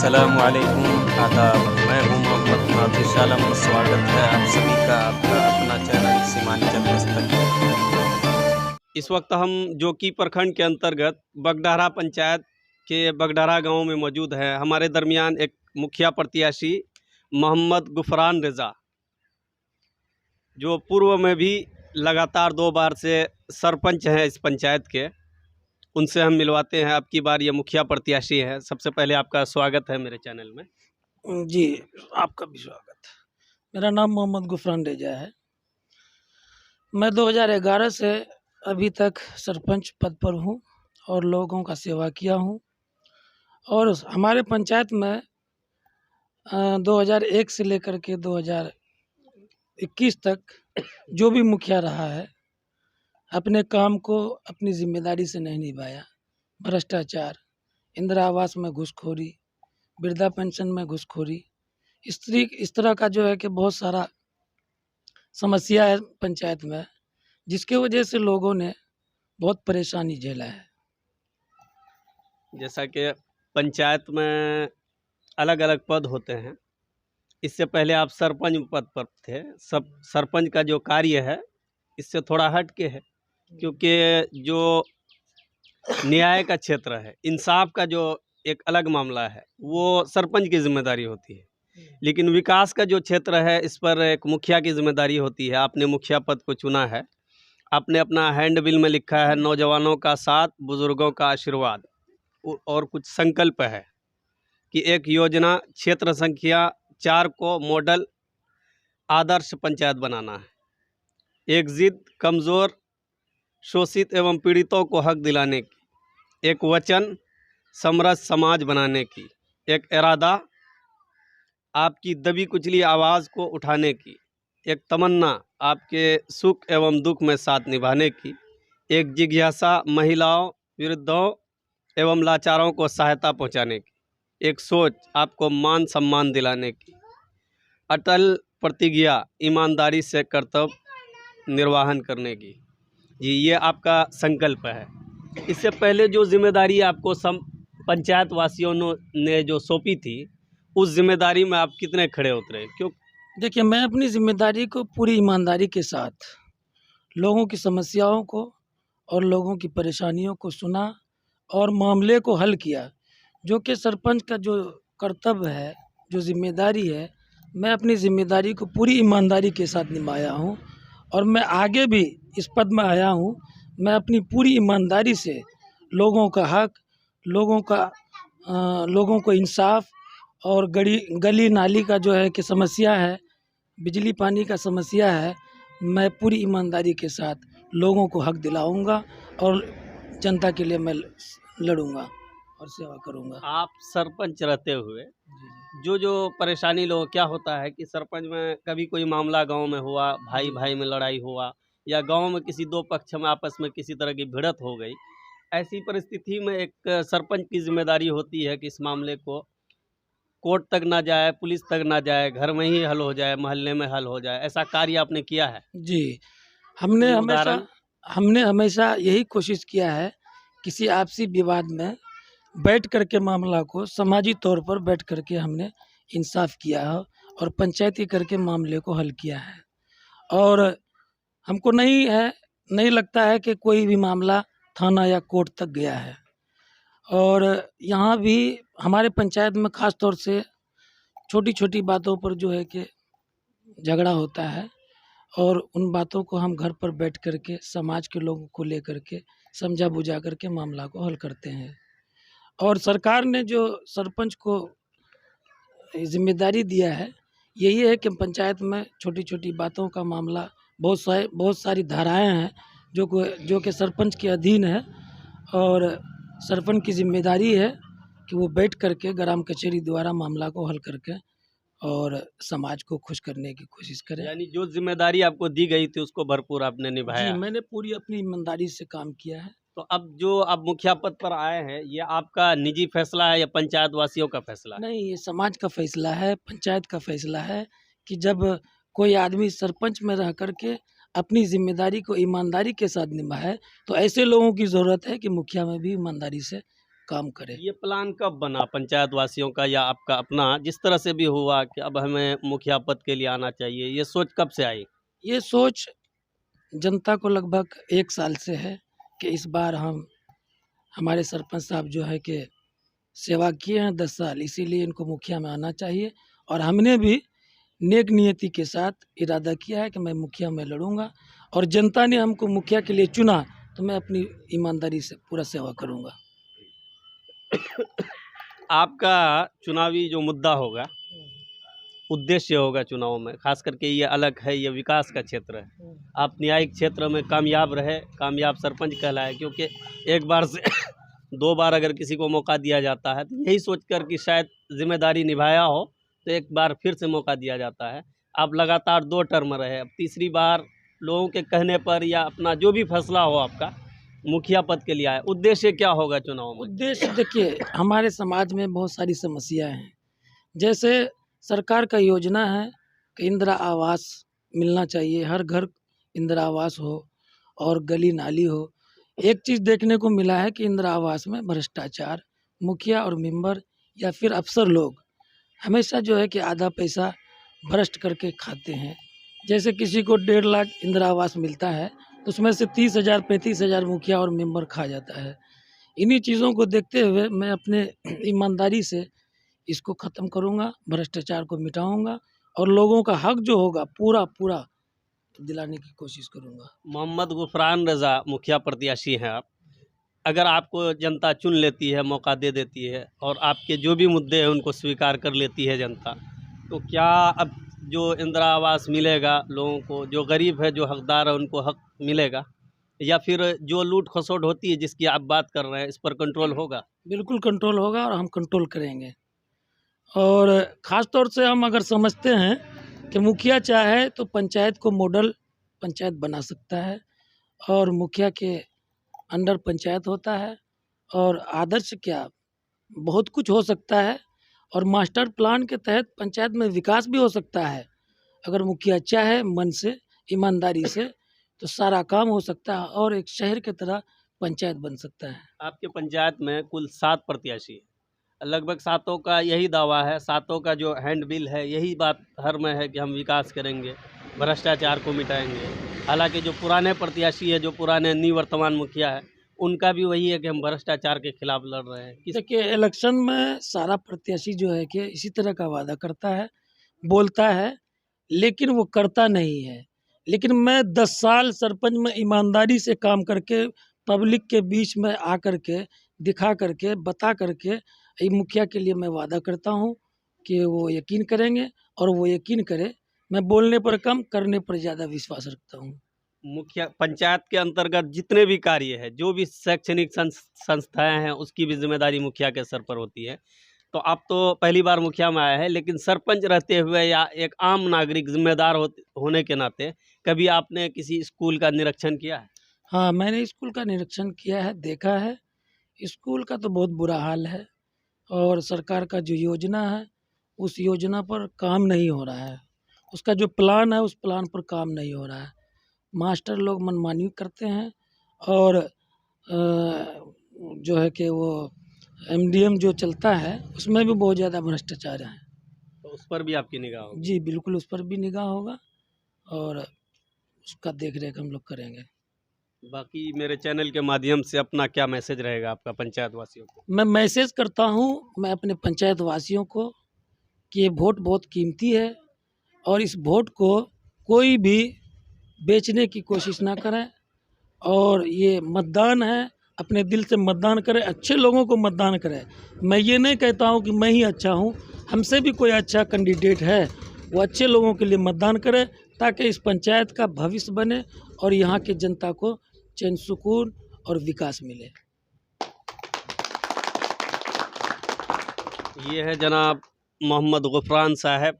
अस्सलामुअलैकुम आदाब। मैं हूं मोहम्मद नाफिस आलम। स्वागत है आप सभी का आपका अपना चैनल सीमांचल दस्तक। इस वक्त हम जोकी प्रखंड के अंतर्गत बगडहरा पंचायत के बगडहरा गांव में मौजूद हैं। हमारे दरमियान एक मुखिया प्रत्याशी मोहम्मद गुफरान रज़ा, जो पूर्व में भी लगातार 2 बार से सरपंच हैं इस पंचायत के, उनसे हम मिलवाते हैं। अब की बार ये मुखिया प्रत्याशी है। सबसे पहले आपका स्वागत है मेरे चैनल में। जी, आपका भी स्वागत है। मेरा नाम मोहम्मद गुफरान रेजा है। मैं 2011 से अभी तक सरपंच पद पर हूँ और लोगों का सेवा किया हूँ। और हमारे पंचायत में 2001 से लेकर के 2021 तक जो भी मुखिया रहा है, अपने काम को अपनी जिम्मेदारी से नहीं निभाया। भ्रष्टाचार, इंदिरा आवास में घूसखोरी, वृद्धा पेंशन में घूसखोरी, इस तरह का जो है कि बहुत सारा समस्या है पंचायत में, जिसके वजह से लोगों ने बहुत परेशानी झेला है। जैसा कि पंचायत में अलग अलग पद होते हैं, इससे पहले आप सरपंच पद पर थे। सब सरपंच का जो कार्य है इससे थोड़ा हट के है, क्योंकि जो न्याय का क्षेत्र है, इंसाफ का जो एक अलग मामला है, वो सरपंच की जिम्मेदारी होती है। लेकिन विकास का जो क्षेत्र है, इस पर एक मुखिया की जिम्मेदारी होती है। आपने मुखिया पद को चुना है। आपने अपना हैंड बिल में लिखा है, नौजवानों का साथ, बुजुर्गों का आशीर्वाद। और कुछ संकल्प है कि एक योजना क्षेत्र संख्या 4 को मॉडल आदर्श पंचायत बनाना है। एक जिद कमज़ोर, शोषित एवं पीड़ितों को हक दिलाने की। एक वचन समरस समाज बनाने की। एक इरादा आपकी दबी कुचली आवाज़ को उठाने की। एक तमन्ना आपके सुख एवं दुख में साथ निभाने की। एक जिज्ञासा महिलाओं, वृद्धों एवं लाचारों को सहायता पहुंचाने की। एक सोच आपको मान सम्मान दिलाने की। अटल प्रतिज्ञा ईमानदारी से कर्तव्य निर्वहन करने की। जी, ये आपका संकल्प है। इससे पहले जो जिम्मेदारी आपको पंचायत वासियों ने जो सौंपी थी, उस जिम्मेदारी में आप कितने खड़े उतरे? क्यों? देखिए, मैं अपनी जिम्मेदारी को पूरी ईमानदारी के साथ लोगों की समस्याओं को और लोगों की परेशानियों को सुना और मामले को हल किया। जो कि सरपंच का जो कर्तव्य है, जो जिम्मेदारी है, मैं अपनी जिम्मेदारी को पूरी ईमानदारी के साथ निभाया हूँ और मैं आगे भी इस पद में आया हूँ। मैं अपनी पूरी ईमानदारी से लोगों का हक, लोगों को इंसाफ और गली नाली का जो है कि समस्या है, बिजली पानी का समस्या है, मैं पूरी ईमानदारी के साथ लोगों को हक दिलाऊंगा और जनता के लिए मैं लड़ूंगा और सेवा करूंगा। आप सरपंच रहते हुए जो परेशानी लोग, क्या होता है कि सरपंच में कभी कोई मामला गांव में हुआ, भाई भाई में लड़ाई हुआ, या गांव में किसी 2 पक्ष में आपस में किसी तरह की भिड़ंत हो गई, ऐसी परिस्थिति में एक सरपंच की जिम्मेदारी होती है कि इस मामले को कोर्ट तक ना जाए, पुलिस तक ना जाए, घर में ही हल हो जाए, मोहल्ले में हल हो जाए। ऐसा कार्य आपने किया है? जी, हमने कोई हमेशा उदाहरण? हमने हमेशा यही कोशिश किया है, किसी आपसी विवाद में बैठ करके मामला को समाजी तौर पर बैठ करके हमने इंसाफ किया है और पंचायती करके मामले को हल किया है। और हमको नहीं लगता है कि कोई भी मामला थाना या कोर्ट तक गया है। और यहाँ भी हमारे पंचायत में ख़ास तौर से छोटी छोटी बातों पर जो है कि झगड़ा होता है और उन बातों को हम घर पर बैठ करके समाज के लोगों को लेकर के समझा बुझा करके मामला को हल करते हैं। और सरकार ने जो सरपंच को जिम्मेदारी दिया है, यही है कि पंचायत में छोटी छोटी बातों का मामला, बहुत सारी धाराएं हैं जो कि सरपंच के अधीन है और सरपंच की जिम्मेदारी है कि वो बैठ करके ग्राम कचहरी द्वारा मामला को हल करके और समाज को खुश करने की कोशिश करें। यानी जो जिम्मेदारी आपको दी गई थी उसको भरपूर आपने जी, निभाया। मैंने पूरी अपनी ईमानदारी से काम किया है। तो अब जो आप मुखिया पद पर आए हैं, ये आपका निजी फैसला है या पंचायत वासियों का फैसला है? नहीं, ये समाज का फैसला है, पंचायत का फैसला है कि जब कोई आदमी सरपंच में रह करके अपनी जिम्मेदारी को ईमानदारी के साथ निभाए, तो ऐसे लोगों की ज़रूरत है कि मुखिया में भी ईमानदारी से काम करें। ये प्लान कब बना पंचायत वासियों का या आपका अपना, जिस तरह से भी हुआ कि अब हमें मुखिया पद के लिए आना चाहिए, ये सोच कब से आई? ये सोच जनता को लगभग 1 साल से है कि इस बार हमारे सरपंच साहब जो है कि सेवा किए हैं 10 साल, इसीलिए इनको मुखिया में आना चाहिए। और हमने भी नेक नियति के साथ इरादा किया है कि मैं मुखिया में लड़ूंगा, और जनता ने हमको मुखिया के लिए चुना तो मैं अपनी ईमानदारी से पूरा सेवा करूंगा। आपका चुनावी जो मुद्दा होगा, उद्देश्य होगा चुनाव में, खास करके ये अलग है, ये विकास का क्षेत्र है। आप न्यायिक क्षेत्र में कामयाब रहे, कामयाब सरपंच कहलाए, क्योंकि एक बार से 2 बार अगर किसी को मौका दिया जाता है तो यही सोचकर कि शायद जिम्मेदारी निभाया हो तो एक बार फिर से मौका दिया जाता है। आप लगातार 2 टर्म रहे, अब तीसरी बार लोगों के कहने पर या अपना जो भी फैसला हो आपका, मुखिया पद के लिए आए, उद्देश्य क्या होगा चुनाव में? उद्देश्य देखिए, हमारे समाज में बहुत सारी समस्याएं हैं। जैसे सरकार का योजना है कि इंदिरा आवास मिलना चाहिए, हर घर इंदिरा आवास हो और गली नाली हो। एक चीज़ देखने को मिला है कि इंदिरा आवास में भ्रष्टाचार, मुखिया और मेंबर या फिर अफसर लोग हमेशा जो है कि आधा पैसा भ्रष्ट करके खाते हैं। जैसे किसी को 1.5 लाख इंदिरा आवास मिलता है तो उसमें से 30,000 35,000 मुखिया और मेंबर खा जाता है। इन्हीं चीज़ों को देखते हुए मैं अपने ईमानदारी से इसको ख़त्म करूँगा, भ्रष्टाचार को मिटाऊँगा और लोगों का हक जो होगा पूरा पूरा दिलाने की कोशिश करूँगा। मोहम्मद गुफरान रज़ा मुखिया प्रत्याशी हैं आप। अगर आपको जनता चुन लेती है, मौका दे देती है और आपके जो भी मुद्दे हैं उनको स्वीकार कर लेती है जनता, तो क्या अब जो इंदिरा आवास मिलेगा लोगों को, जो गरीब है, जो हकदार है, उनको हक मिलेगा, या फिर जो लूट खसोट होती है जिसकी आप बात कर रहे हैं, इस पर कंट्रोल होगा? बिल्कुल कंट्रोल होगा और हम कंट्रोल करेंगे। और ख़ास तौर से हम अगर समझते हैं कि मुखिया चाहे तो पंचायत को मॉडल पंचायत बना सकता है, और मुखिया के अंडर पंचायत होता है, और आदर्श क्या बहुत कुछ हो सकता है, और मास्टर प्लान के तहत पंचायत में विकास भी हो सकता है। अगर मुखिया चाहे मन से, ईमानदारी से, तो सारा काम हो सकता है और एक शहर की तरह पंचायत बन सकता है। आपके पंचायत में कुल 7 प्रत्याशी हैं, लगभग 7 का यही दावा है, 7 का जो हैंड बिल है यही बात हर में है कि हम विकास करेंगे, भ्रष्टाचार को मिटाएंगे। हालांकि जो पुराने प्रत्याशी है, जो पुराने निवर्तमान मुखिया है, उनका भी वही है कि हम भ्रष्टाचार के खिलाफ लड़ रहे हैं। देखिए, इलेक्शन में सारा प्रत्याशी जो है कि इसी तरह का वादा करता है, बोलता है, लेकिन वो करता नहीं है। लेकिन मैं 10 साल सरपंच में ईमानदारी से काम करके पब्लिक के बीच में आकर के दिखा करके बता करके ये मुखिया के लिए मैं वादा करता हूँ कि वो यकीन करेंगे, और वो यकीन करे। मैं बोलने पर कम, करने पर ज़्यादा विश्वास रखता हूँ। मुखिया पंचायत के अंतर्गत जितने भी कार्य है, जो भी शैक्षणिक संस्थाएं हैं, उसकी भी जिम्मेदारी मुखिया के सर पर होती है। तो आप तो पहली बार मुखिया में आए हैं, लेकिन सरपंच रहते हुए या एक आम नागरिक जिम्मेदार होने के नाते कभी आपने किसी स्कूल का निरीक्षण किया है? हाँ, मैंने स्कूल का निरीक्षण किया है, देखा है। स्कूल का तो बहुत बुरा हाल है, और सरकार का जो योजना है उस योजना पर काम नहीं हो रहा है। उसका जो प्लान है उस प्लान पर काम नहीं हो रहा है। मास्टर लोग मनमानी करते हैं, और जो है कि वो एमडीएम जो चलता है उसमें भी बहुत ज़्यादा भ्रष्टाचार है। तो उस पर भी आपकी निगाह होगी? जी बिल्कुल, उस पर भी निगाह होगा और उसका देख रेख हम लोग करेंगे। बाकी मेरे चैनल के माध्यम से अपना क्या मैसेज रहेगा आपका पंचायत वासियों को? मैं मैसेज करता हूँ मैं अपने पंचायत वासियों को कि ये वोट बहुत कीमती है, और इस वोट को कोई भी बेचने की कोशिश ना करें, और ये मतदान है, अपने दिल से मतदान करें, अच्छे लोगों को मतदान करें। मैं ये नहीं कहता हूँ कि मैं ही अच्छा हूँ, हमसे भी कोई अच्छा कैंडिडेट है, वो अच्छे लोगों के लिए मतदान करें ताकि इस पंचायत का भविष्य बने और यहाँ की जनता को चैन सुकून और विकास मिले। ये है जनाब मोहम्मद गुफरान साहब,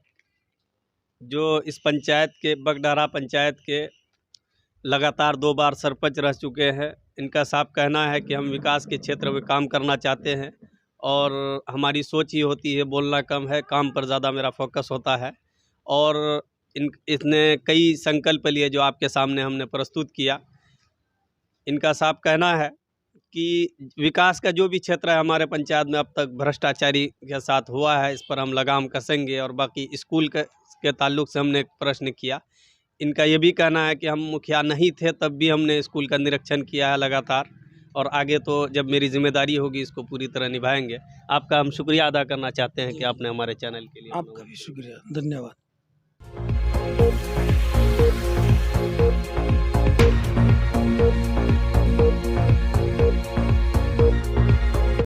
जो इस पंचायत के बगडारा पंचायत के लगातार 2 बार सरपंच रह चुके हैं। इनका साफ कहना है कि हम विकास के क्षेत्र में काम करना चाहते हैं, और हमारी सोच ही होती है बोलना कम है, काम पर ज़्यादा मेरा फोकस होता है। और इसने कई संकल्प लिए जो आपके सामने हमने प्रस्तुत किया। इनका साफ कहना है कि विकास का जो भी क्षेत्र है हमारे पंचायत में अब तक भ्रष्टाचारी के साथ हुआ है, इस पर हम लगाम कसेंगे। और बाकी स्कूल के ताल्लुक से हमने एक प्रश्न किया, इनका ये भी कहना है कि हम मुखिया नहीं थे तब भी हमने स्कूल का निरीक्षण किया है लगातार, और आगे तो जब मेरी जिम्मेदारी होगी इसको पूरी तरह निभाएंगे। आपका हम शुक्रिया अदा करना चाहते हैं कि आपने हमारे चैनल के लिए आपका भी शुक्रिया, धन्यवाद।